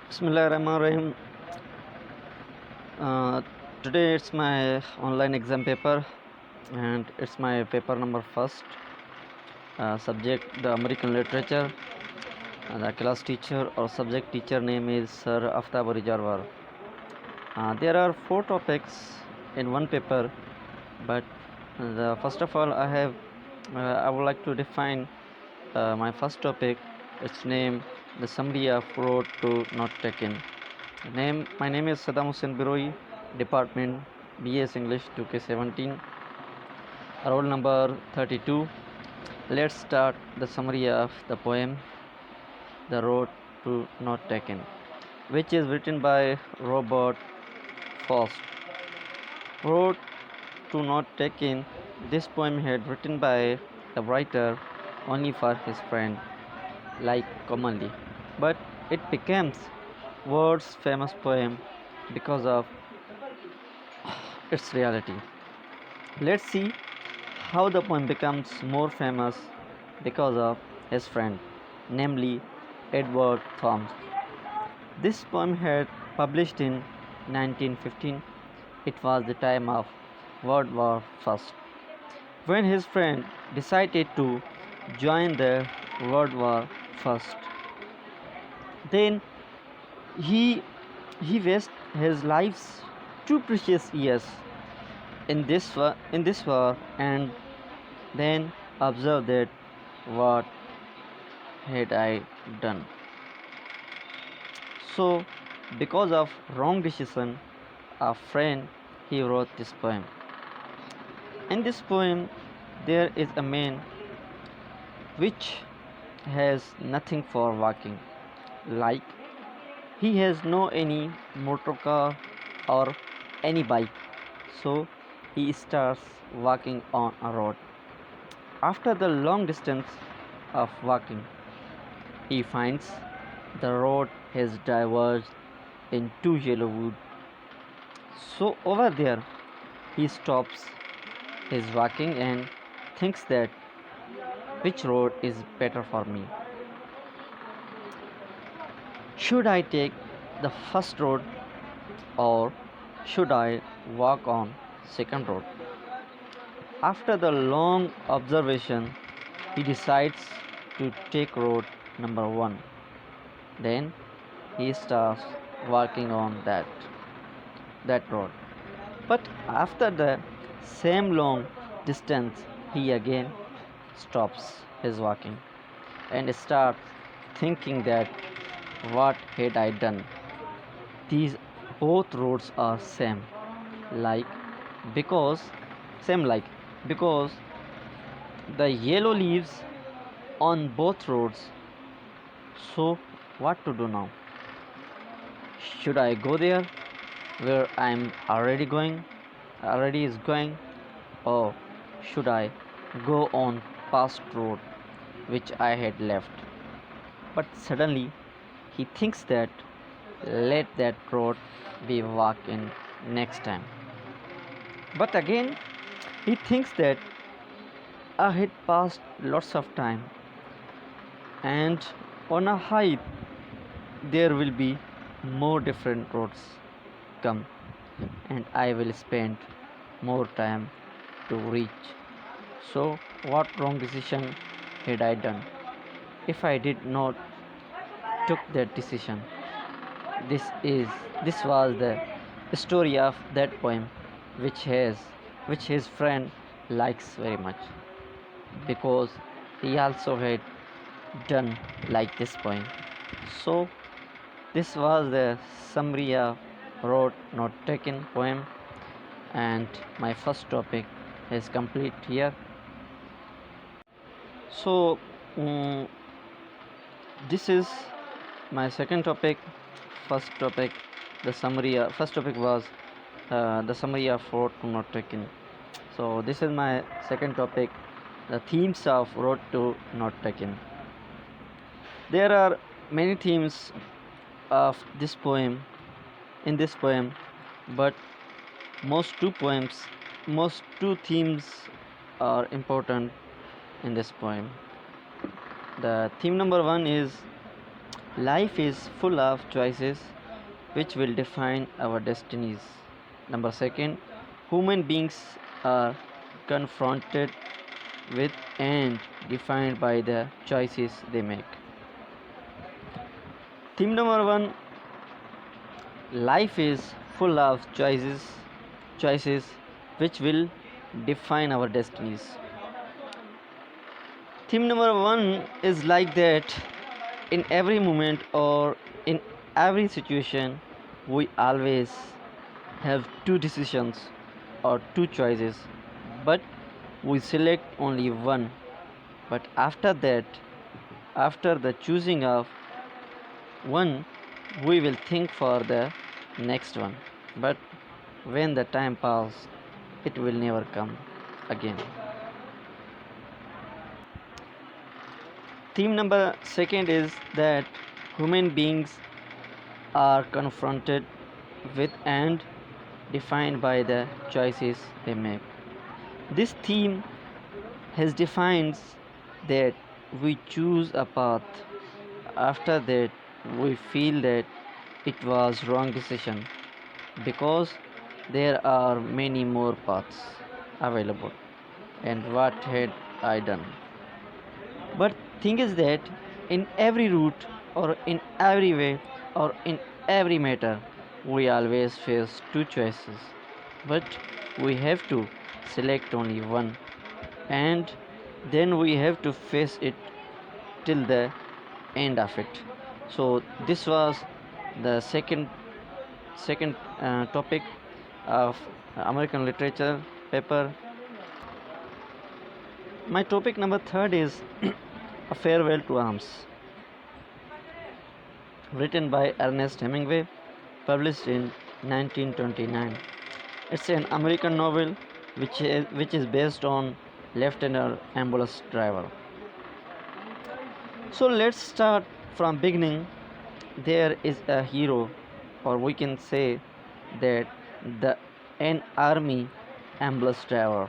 Bismillahirrahmanirrahim. Uh, Today it's my online exam paper, and it's my paper number first. Subject the American literature. The class teacher or subject teacher name is Sir Aftabari Jarwar. There are four topics in one paper, but first of all I would like to define my first topic. Its name, the summary of road to not taken. My name is Sadam Brohi, Department BS English 2K17, roll number 32. Let's start the summary of the poem The Road to Not Taken, which is written by Robert Frost. Road to Not Taken. This poem had written by the writer only for his friend, like commonly, but it becomes world's famous poem because of its reality. Let's see how the poem becomes more famous because of his friend, namely Edward Thomas. This poem had published in 1915. It was the time of World War I, when his friend decided to join the World War I. Then he he wasted his life's two precious years in this war, and then observe that what had I done. So, because of wrong decision, a friend he wrote this poem. In this poem, there is a man which has nothing for walking, like he has no any motor car or any bike, so he starts walking on a road. After the long distance of walking, he finds the road has diverged into yellow wood. So over there, he stops his walking and thinks that which road is better for me. Should I take the first road, or should I walk on second road? After the long observation, he decides to take road number 1. Then he starts walking on that road. But after the same long distance, he again stops his walking and starts thinking that what had I done? These both roads are like because same like because the yellow leaves on both roads. So what to do now? Should I go there where I'm already is going, or should I go on past road which I had left? But suddenly he thinks that let that road be walked in next time. But again he thinks that I had passed lots of time, and on a height there will be more different roads come, and I will spend more time to reach. So what wrong decision had I done if I did not took that decision? This is this was the story of that poem, which his friend likes very much, because he also had done like this poem. So this was the summary of road not taken poem, and my first topic is complete here. So this is my second topic. First topic was the summary of road to not taken. So this is my second topic, the themes of road to not taken. There are many themes of this poem in this poem, but most two themes are important in this poem. The theme number 1 is Life is full of choices which will define our destinies. Number second, human beings are confronted with and defined by the choices they make. Theme number one, life is full of choices which will define our destinies. Theme number one is like that in every moment or in every situation, we always have two decisions or two choices, but we select only one. But after that, after the choosing of one, we will think for the next one. But when the time passes, it will never come again. Theme number second is that human beings are confronted with and defined by the choices they make. This theme has defines that we choose a path. After that, we feel that it was wrong decision because there are many more paths available. And what had I done? But thing is that in every route or in every way or in every matter, we always face two choices. But we have to select only one, and then we have to face it till the end of it. So this was the second topic of American literature paper. My topic number third is A Farewell to Arms, written by Ernest Hemingway, published in 1929. It's an American novel which is based on Lieutenant ambulance driver. So let's start from beginning. There is a hero, or we can say that the an army ambulance driver,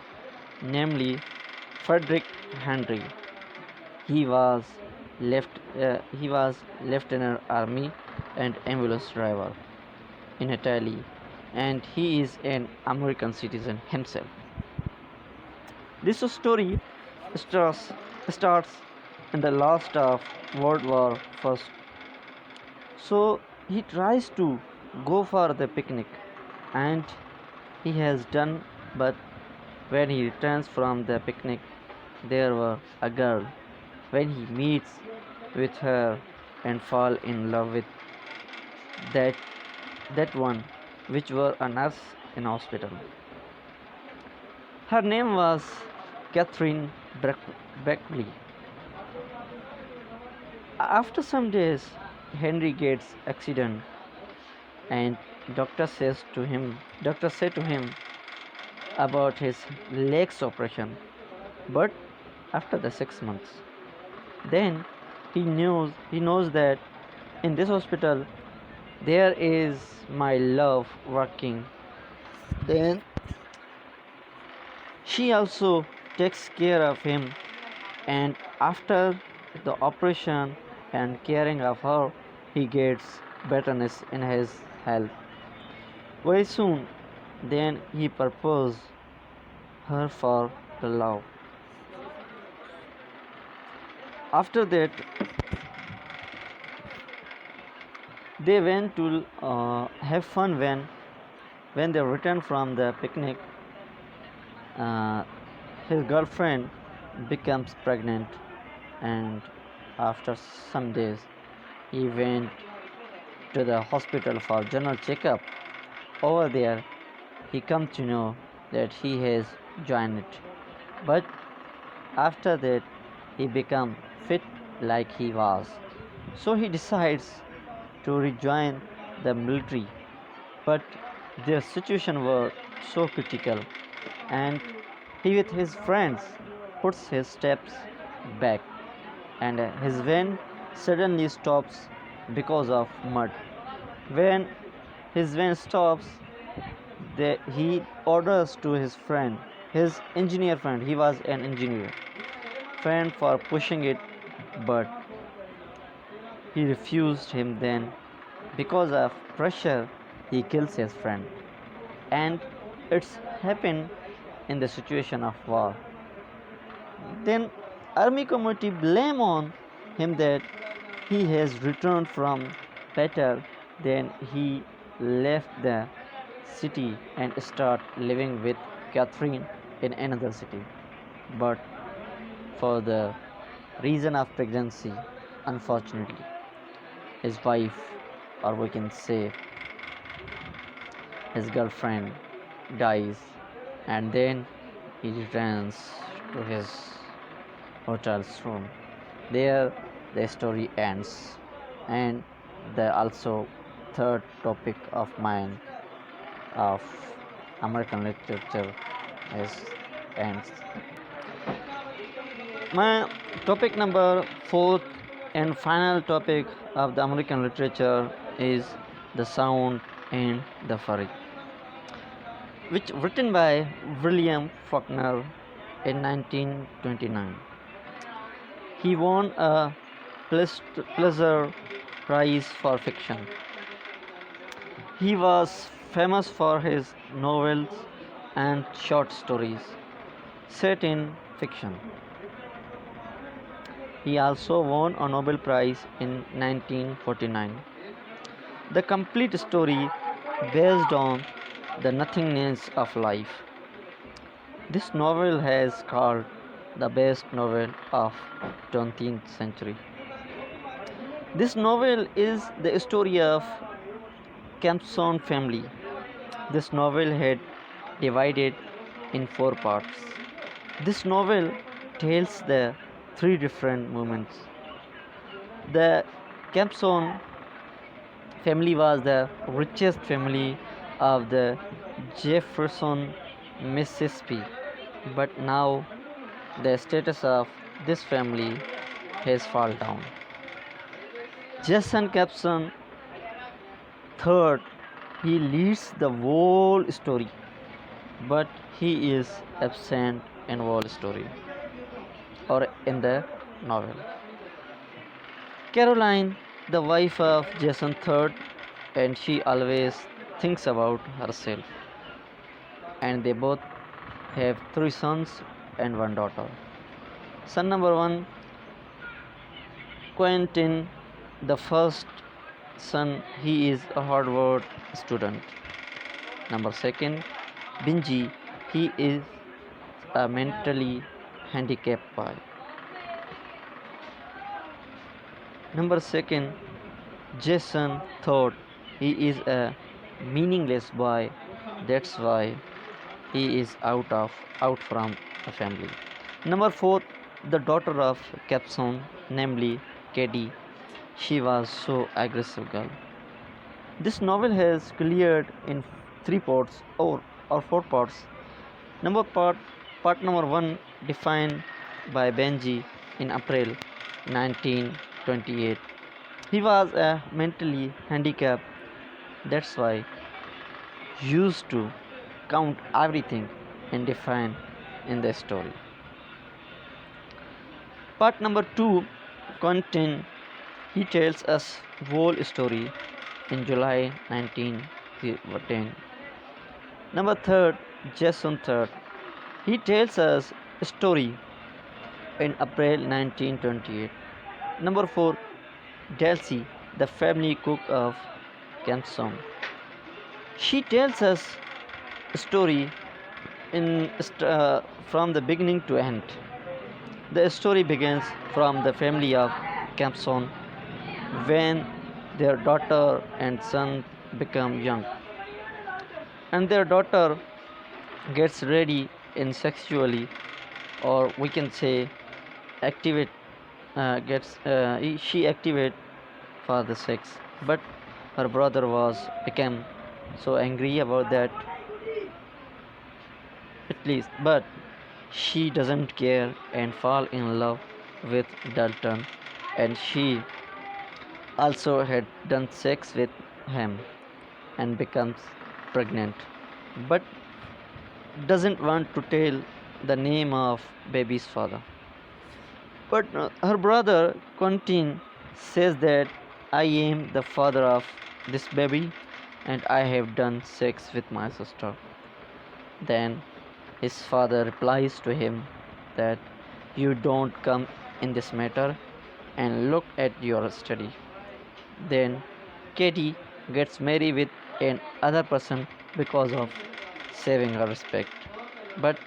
namely Frederick Henry. He was lieutenant army and ambulance driver in Italy, and he is an American citizen himself. This story starts starts in the last of World War First. So he tries to go for the picnic, and he has done, but when he returns from the picnic, there was a girl. When he meets with her and fall in love with that that one, which were a nurse in hospital. Her name was Catherine Beckley. After some days, Henry gets accident, and doctor said to him about his legs operation. But after the 6 months, then he knows that in this hospital there is my love working. Then she also takes care of him, and after the operation and caring of her, he gets betterness in his health. Very soon, then he proposed her for the love. After that, they went to have fun. When they returned from the picnic, uh, his girlfriend becomes pregnant, and after some days, he went to the hospital for general checkup. Over there, he comes to know that he has joined it, but after that, he become fit like he was. So he decides to rejoin the military, but their situation was so critical, and he with his friends puts his steps back, and his van suddenly stops because of mud. When his van stops, he orders to his friend, his engineer friend, he was an engineer friend, for pushing it, but He refused him then. Because of pressure, he kills his friend. And it's happened in the situation of war. Then army community blame on him that he has returned from better than he left the city and start living with Catherine in another city. But for the reason of pregnancy, unfortunately, his wife, or we can say his girlfriend, dies, and then he returns to his hotel's room. There, the story ends, and the also third topic of mine of American literature is ends. My topic number fourth and final topic of the American literature is The Sound and the Fury, which written by William Faulkner in 1929. He won a Pulitzer Prize for fiction. He was famous for his novels and short stories set in fiction. He also won a Nobel Prize in 1949. The complete story based on the nothingness of life. This novel has called the best novel of 20th century. This novel is the story of Campson family. This novel had divided in four parts. This novel tells the three different moments. The Campson family was the richest family of the Jefferson, Mississippi, but now the status of this family has fallen down. Jason Campson third, he leads the whole story, but he is absent in whole story or in the novel. Caroline, the wife of Jason III, and she always thinks about herself. And they both have three sons and one daughter. Son number one, Quentin, the first son, he is a Harvard student. Number second, Benji, he is a mentally handicapped boy. Number second, Jason thought he is a meaningless boy. That's why he is out from the family. Number four, the daughter of Capson, namely Katie. She was so aggressive girl. This novel has cleared in three parts or four parts. Part number one, defined by Benji in April 1928. He was a mentally handicapped. That's why used to count everything and define in the story. Part number two, content. He tells us whole story in July 1910. Number third, Jason third. He tells us a story in April 1928. Number four, Delcy, the family cook of Campson. She tells us a story from the beginning to end. The story begins from the family of Campson when their daughter and son become young, and their daughter gets ready in sexually, or we can say activate gets she activate for the sex, but her brother was became so angry about that, at least, but she doesn't care and fall in love with Dalton, and she also had done sex with him and becomes pregnant, but doesn't want to tell the name of baby's father. But her brother Quentin says that I am the father of this baby and I have done sex with my sister. Then his father replies to him that you don't come in this matter and look at your study. Then Katie gets married with another person because of saving her respect. But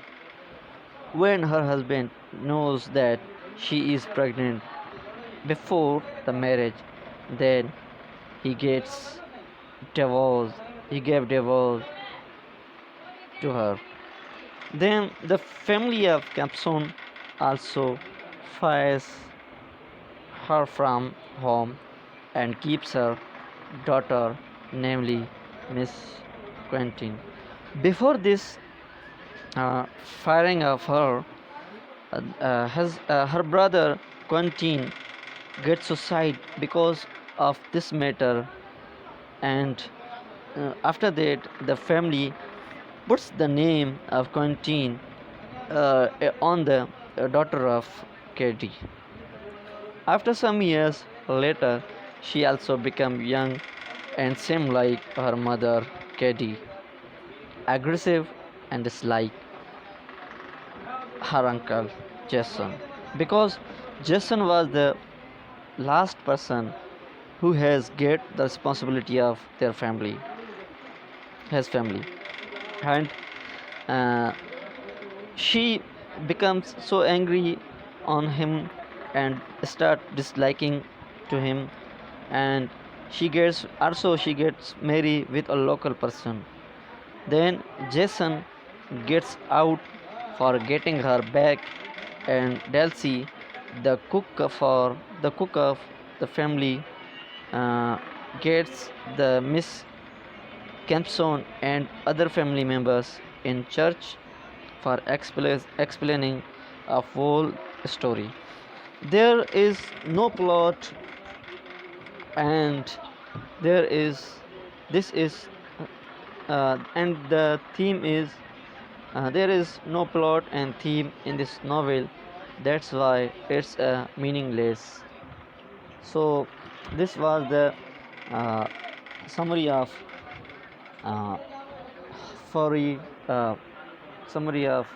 when her husband knows that she is pregnant before the marriage, then he gets divorced. He gave divorce to her. Then the family of Capson also fires her from home and keeps her daughter, namely Miss Quentin. Before this firing of her, her brother Quentin gets suicide because of this matter, and after that, the family puts the name of Quentin on the daughter of Katie. After some years later, she also became young and seemed like her mother, Katie, aggressive and disliked her uncle, Jason, because Jason was the last person who has get the responsibility of their family, his family, and uh, she becomes so angry on him and start disliking to him, and she gets married with a local person. Then Jason gets out for getting her back, and Delcy, the cook of the family, uh, gets the Miss Campson and other family members in church for explaining a whole story. There is no plot, and there is this is and the theme is there is no plot and theme in this novel. That's why it's meaningless. So this was the uh, summary of uh, furry summary of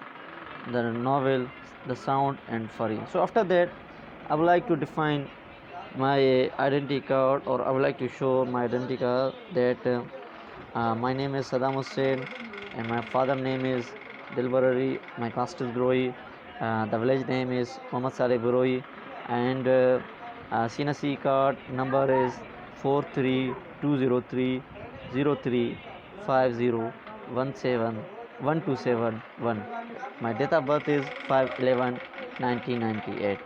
the novel, the sound and furry. So after that, I would like to define my identity card, or I would like to show my identity card that my name is Sadam Hussain and my father name is Dilbarari, my caste is Brohi, the village name is Muhammad Saleh Brohi, and CNC card number is 432030350171271. My date of birth is 5/11/1998.